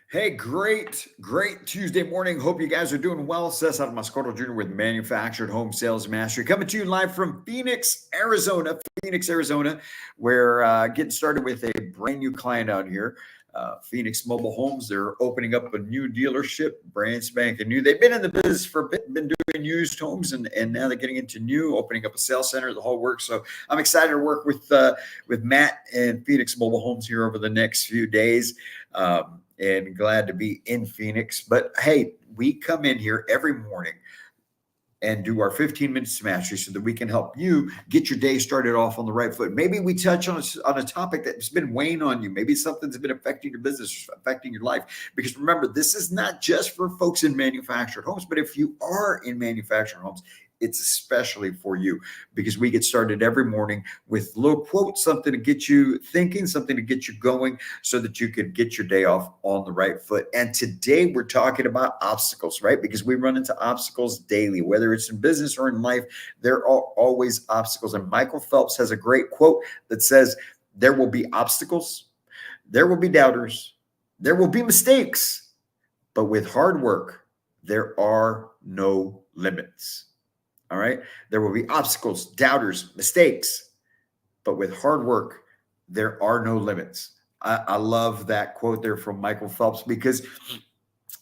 Hey, great Tuesday morning. Hope you guys are doing well. Cesar Mascoro Jr. with Manufactured Home Sales Mastery, coming to you live from Phoenix, Arizona. We're getting started with a brand new client out here. Phoenix Mobile Homes. They're opening up a new dealership, brand spanking new. They've been in the business for a bit, been doing used homes, and now they're getting into new, opening up a sales center, the whole work. So I'm excited to work with Matt and Phoenix Mobile Homes here over the next few days. And glad to be in Phoenix. But hey, we come in here every morning and do our 15 minutes to mastery so that we can help you get your day started off on the right foot. Maybe we touch on a topic that's been weighing on you. Maybe something's been affecting your business, affecting your life. Because remember, this is not just for folks in manufactured homes, but if you are in manufactured homes, it's especially for you, because we get started every morning with a little quote, something to get you thinking, something to get you going so that you can get your day off on the right foot. And today we're talking about obstacles, right? Because we run into obstacles daily, whether it's in business or in life, there are always obstacles. And Michael Phelps has a great quote that says, there will be obstacles, there will be doubters, there will be mistakes, but with hard work, there are no limits. All right. There will be obstacles, doubters, mistakes, but with hard work, there are no limits. I love that quote there from Michael Phelps, because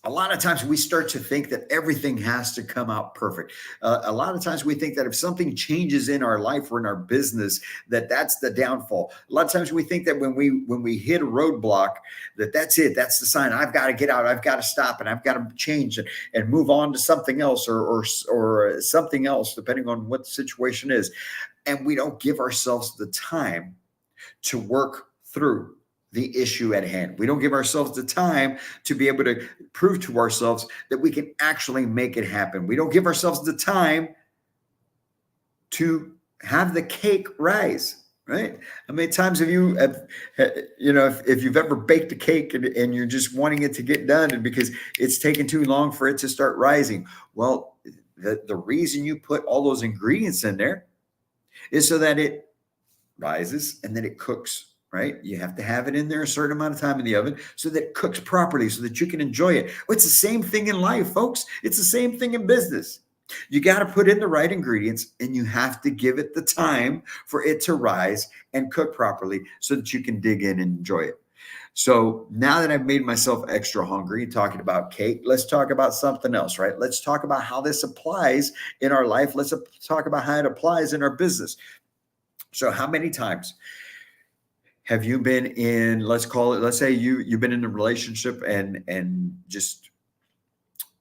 a lot of times we start to think that everything has to come out perfect. A lot of times we think that if something changes in our life or in our business, that's the downfall. A lot of times we think that when we hit a roadblock, that's it. That's the sign. I've got to get out. I've got to stop, and I've got to change and move on to something else or something else, depending on what the situation is. And we don't give ourselves the time to work through the issue at hand. We don't give ourselves the time to be able to prove to ourselves that we can actually make it happen. We don't give ourselves the time to have the cake rise, right? How many times have you, if you've ever baked a cake and you're just wanting it to get done, and because it's taken too long for it to start rising? Well, the reason you put all those ingredients in there is so that it rises and then it cooks. Right? You have to have it in there a certain amount of time in the oven so that it cooks properly so that you can enjoy it. Well, it's the same thing in life, folks. It's the same thing in business. You got to put in the right ingredients, and you have to give it the time for it to rise and cook properly so that you can dig in and enjoy it. So now that I've made myself extra hungry talking about cake, let's talk about something else, right? Let's talk about how this applies in our life. Let's talk about how it applies in our business. So how many times have you been in, let's say you've been in a relationship and just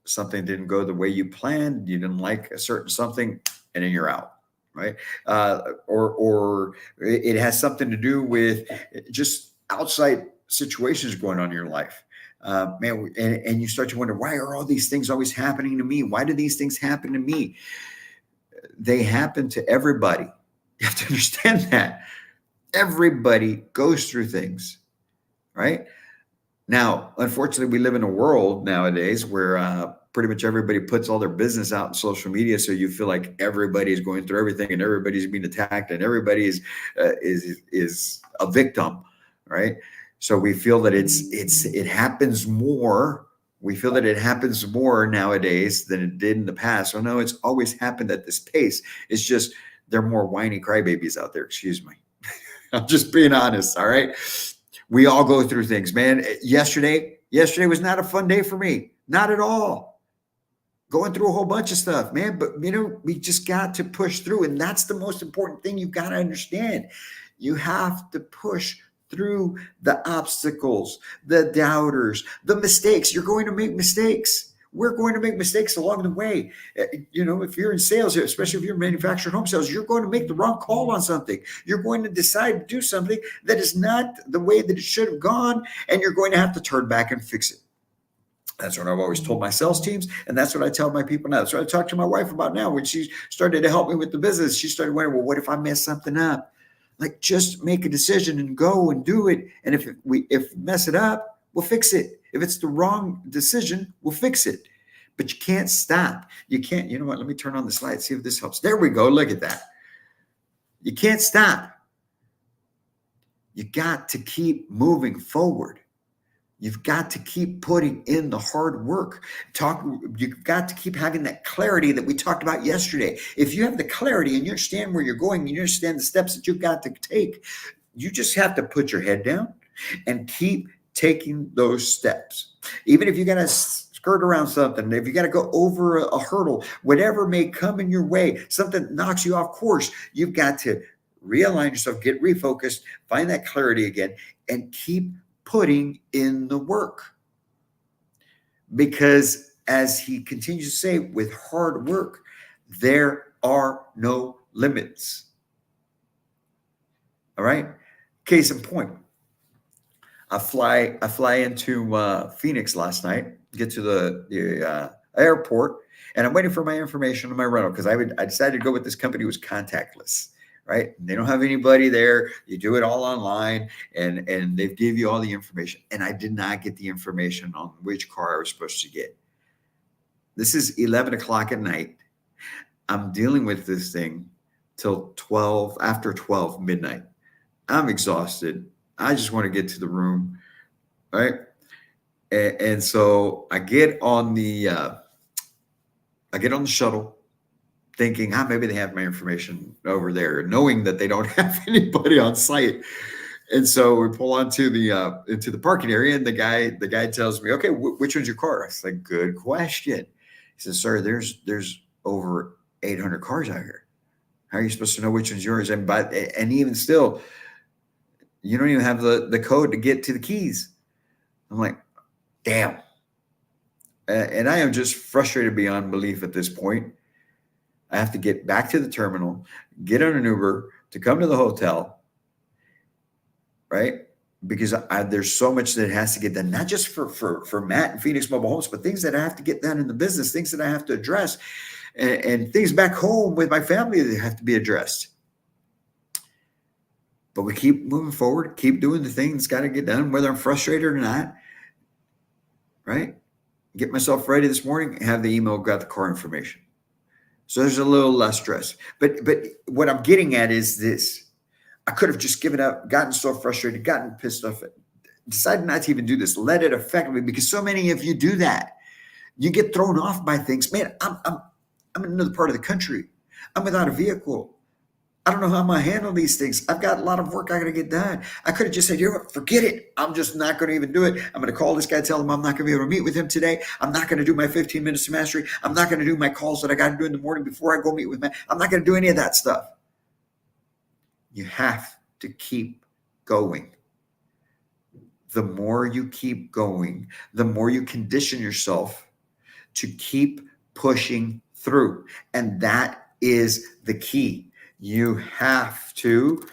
something didn't go the way you planned, you didn't like a certain something, and then you're out, right? Or it has something to do with just outside situations going on in your life. And you start to wonder, why are all these things always happening to me? Why do these things happen to me? They happen to everybody. You have to understand that. Everybody goes through things, right? Now, unfortunately, we live in a world nowadays where pretty much everybody puts all their business out in social media, so you feel like everybody's going through everything and everybody's being attacked and everybody is a victim, right? So we feel that it happens more. We feel that it happens more nowadays than it did in the past. So no, it's always happened at this pace. It's just there are more whiny crybabies out there. Excuse me. I'm just being honest. All right. We all go through things, man. Yesterday was not a fun day for me. Not at all. Going through a whole bunch of stuff, man. But, we just got to push through. And that's the most important thing you've got to understand. You have to push through the obstacles, the doubters, the mistakes. You're going to make mistakes. We're going to make mistakes along the way. If you're in sales, especially if you're in manufactured home sales, you're going to make the wrong call on something. You're going to decide to do something that is not the way that it should have gone, and you're going to have to turn back and fix it. That's what I've always told my sales teams, and that's what I tell my people now. That's what I talk to my wife about now. When she started to help me with the business, she started wondering, well, what if I mess something up? Like, just make a decision and go and do it. And if we mess it up, we'll fix it. If it's the wrong decision, we'll fix it. But you can't stop. You can't, you know what? Let me turn on the slide, see if this helps. There we go. Look at that. You can't stop. You got to keep moving forward. You've got to keep putting in the hard work. You've got to keep having that clarity that we talked about yesterday. If you have the clarity and you understand where you're going, and you understand the steps that you've got to take, you just have to put your head down and keep taking those steps. Even if you got to skirt around something, if you got to go over a hurdle, whatever may come in your way, something that knocks you off course, you've got to realign yourself, get refocused, find that clarity again, and keep putting in the work. Because as he continues to say, with hard work, there are no limits. All right. Case in point, I fly into Phoenix last night, get to the airport, and I'm waiting for my information on my rental because I decided to go with this company. It was contactless. Right? They don't have anybody there. You do it all online, and they give you all the information. And I did not get the information on which car I was supposed to get. This is 11 o'clock at night. I'm dealing with this thing till after 12 midnight. I'm exhausted. I just want to get to the room, right? And so I get on the shuttle, thinking, maybe they have my information over there, knowing that they don't have anybody on site. And so we pull onto into the parking area, and the guy tells me, okay, which one's your car? I said, good question. He says, sir, there's over 800 cars out here. How are you supposed to know which one's yours? And even still, you don't even have the code to get to the keys. I'm like, damn. And I am just frustrated beyond belief at this point. I have to get back to the terminal, get on an Uber to come to the hotel, right? Because there's so much that has to get done, not just for Matt and Phoenix Mobile Homes, but things that I have to get done in the business, things that I have to address, and things back home with my family that have to be addressed. But we keep moving forward, keep doing the thing that's got to get done, whether I'm frustrated or not, right? Get myself ready this morning, have the email, got the car information. So there's a little less stress. But what I'm getting at is this. I could have just given up, gotten so frustrated, gotten pissed off, decided not to even do this, let it affect me, because so many of you do that. You get thrown off by things. Man, I'm in another part of the country. I'm without a vehicle. I don't know how I'm going to handle these things. I've got a lot of work I got to get done. I could have just said, you know what, forget it. I'm just not going to even do it. I'm going to call this guy, tell him I'm not going to be able to meet with him today. I'm not going to do my 15 minutes of mastery. I'm not going to do my calls that I got to do in the morning before I go meet with Matt. I'm not going to do any of that stuff. You have to keep going. The more you keep going, the more you condition yourself to keep pushing through. And that is the key. You have to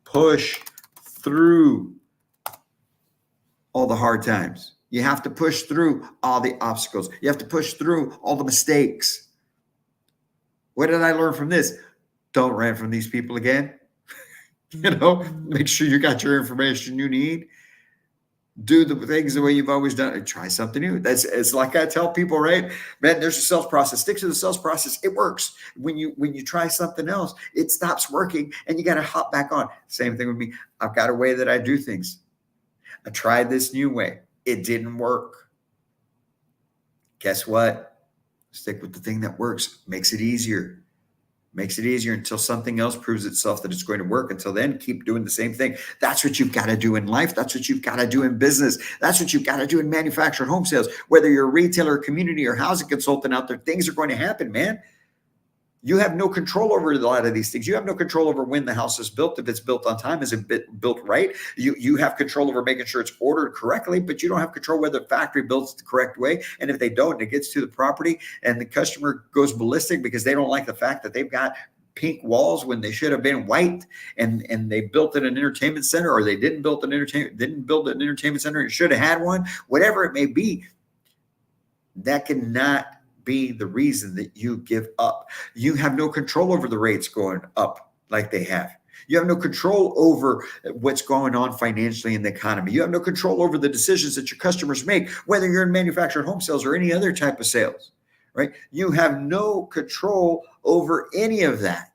push through all the hard times. You have to push through all the obstacles. You have to push through all the mistakes. What did I learn from this? Don't run from these people again. Make sure you got your information you need. Do the things the way you've always done it. Try something new. It's like I tell people, right? Man, there's a sales process. Stick to the sales process. It works. When you try something else, it stops working and you got to hop back on. Same thing with me. I've got a way that I do things. I tried this new way. It didn't work. Guess what? Stick with the thing that works. Makes it easier. Makes it easier until something else proves itself that it's going to work. Until then, keep doing the same thing. That's what you've got to do in life. That's what you've got to do in business. That's what you've got to do in manufactured home sales. Whether you're a retailer, community, or housing consultant out there, things are going to happen, man. You have no control over a lot of these things. You have no control over when the house is built. If it's built on time, is it built right? You have control over making sure it's ordered correctly, but you don't have control whether the factory builds it the correct way. And if they don't, and it gets to the property and the customer goes ballistic because they don't like the fact that they've got pink walls when they should have been white, and they built an entertainment center, or they didn't build an entertainment center and should have had one, whatever it may be, that cannot be the reason that you give up. You have no control over the rates going up like they have. You have no control over what's going on financially in the economy. You have no control over the decisions that your customers make, whether you're in manufactured home sales or any other type of sales, right? You have no control over any of that.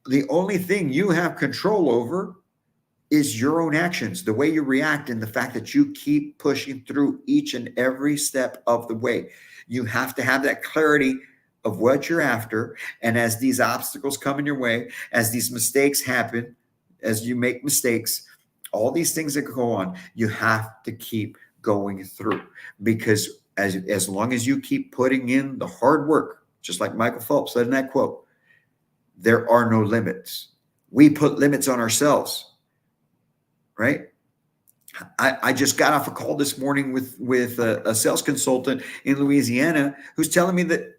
The only thing you have control over is your own actions, the way you react, and the fact that you keep pushing through each and every step of the way. You have to have that clarity of what you're after. And as these obstacles come in your way, as these mistakes happen, as you make mistakes, all these things that go on, you have to keep going through, because as long as you keep putting in the hard work, just like Michael Phelps said in that quote, there are no limits. We put limits on ourselves, right? I just got off a call this morning with a sales consultant in Louisiana who's telling me that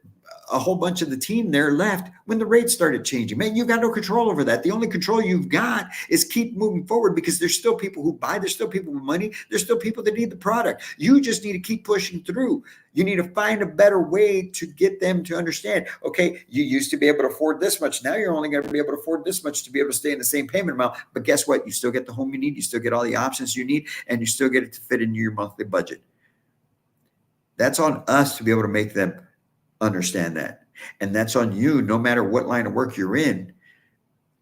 a whole bunch of the team there left when the rates started changing. Man, you've got no control over that. The only control you've got is keep moving forward, because there's still people who buy. There's still people with money. There's still people that need the product. You just need to keep pushing through. You need to find a better way to get them to understand, okay, you used to be able to afford this much. Now you're only going to be able to afford this much to be able to stay in the same payment amount. But guess what? You still get the home you need. You still get all the options you need, and you still get it to fit into your monthly budget. That's on us to be able to make them understand that. And that's on you, no matter what line of work you're in.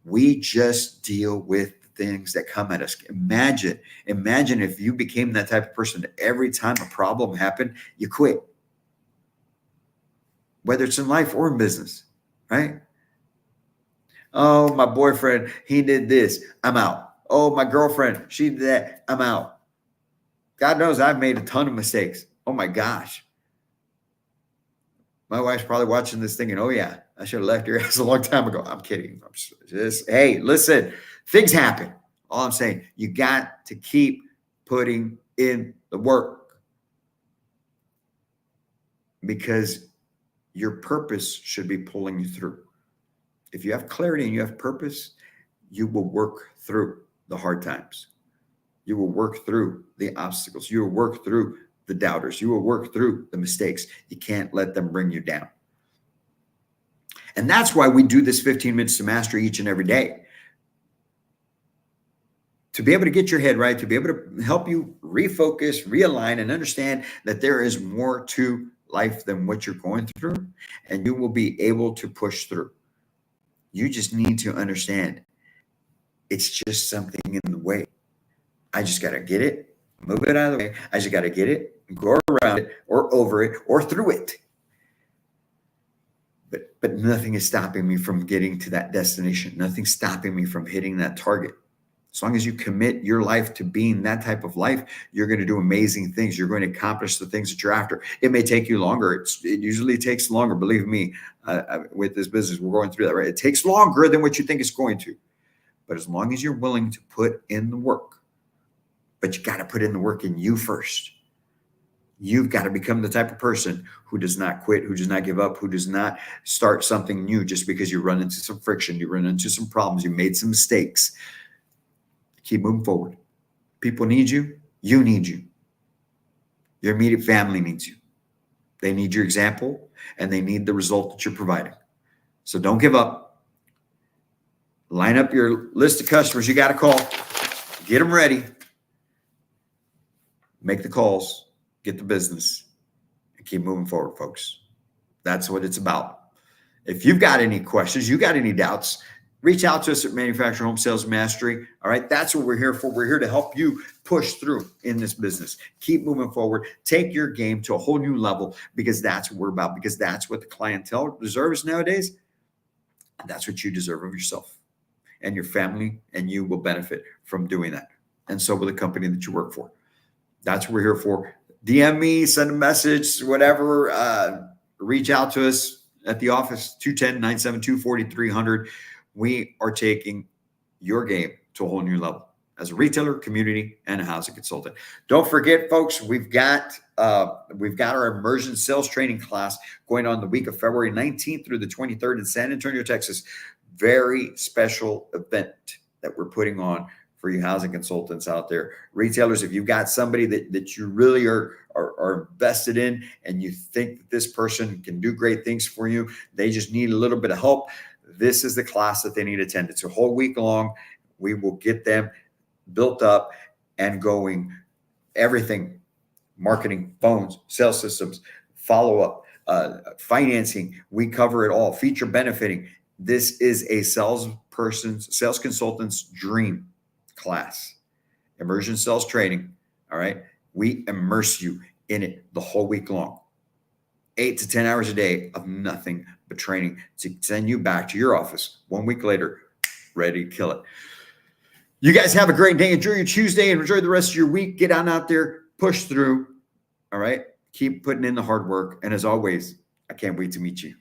We just deal with things that come at us. Imagine if you became that type of person that every time a problem happened, you quit. Whether it's in life or in business, right? Oh, my boyfriend, he did this, I'm out. Oh, my girlfriend, she did that, I'm out. God knows I've made a ton of mistakes. Oh my gosh. My wife's probably watching this thinking, oh yeah, I should have left your ass a long time ago. I'm kidding. I'm just, hey, listen, things happen. All I'm saying, you got to keep putting in the work, because your purpose should be pulling you through. If you have clarity and you have purpose, you will work through the hard times. You will work through the obstacles. You will work through the doubters. You will work through the mistakes. You can't let them bring you down. And that's why we do this 15 minutes to mastery each and every day. To be able to get your head right, to be able to help you refocus, realign, and understand that there is more to life than what you're going through, and you will be able to push through. You just need to understand it's just something in the way. I just got to get it, move it out of the way. I just got to get it, go around it, or over it, or through it. But nothing is stopping me from getting to that destination. Nothing's stopping me from hitting that target. As long as you commit your life to being that type of life, you're going to do amazing things. You're going to accomplish the things that you're after. It may take you longer. It usually takes longer. Believe me, with this business, we're going through that, right? It takes longer than what you think it's going to. But as long as you're willing to put in the work, but you got to put in the work in you first. You've got to become the type of person who does not quit, who does not give up, who does not start something new just because you run into some friction, you run into some problems, you made some mistakes. Keep moving forward. People need you. You need you. Your immediate family needs you. They need your example, and they need the result that you're providing. So don't give up. Line up your list of customers you got to call. Get them ready. Make the calls. Get the business, and keep moving forward, folks. That's what it's about. If you've got any questions, you got any doubts, reach out to us at Manufacturing Home Sales Mastery. All right. That's what we're here for. We're here to help you push through in this business. Keep moving forward. Take your game to a whole new level, because that's what we're about, because that's what the clientele deserves nowadays. And that's what you deserve of yourself and your family, and you will benefit from doing that. And so will the company that you work for. That's what we're here for. DM me, send a message, whatever. Reach out to us at the office, 210-972-4300. We are taking your game to a whole new level as a retailer, community, and a housing consultant. Don't forget, folks, we've got our immersion sales training class going on the week of February 19th through the 23rd in San Antonio, Texas. Very special event that we're putting on for you housing consultants out there. Retailers, if you've got somebody that you really are invested in, and you think that this person can do great things for you, they just need a little bit of help, this is the class that they need to attend. It's a whole week long. We will get them built up and going. Everything: marketing, phones, sales systems, follow-up, financing. We cover it all. Feature benefiting. This is a sales consultant's dream. class, Immersion Sales Training. All right. We immerse you in it the whole week long. 8 to 10 hours a day of nothing but training to send you back to your office 1 week later, ready to kill it. You guys have a great day. Enjoy your Tuesday and enjoy the rest of your week. Get on out there, push through. All right. Keep putting in the hard work. And as always, I can't wait to meet you.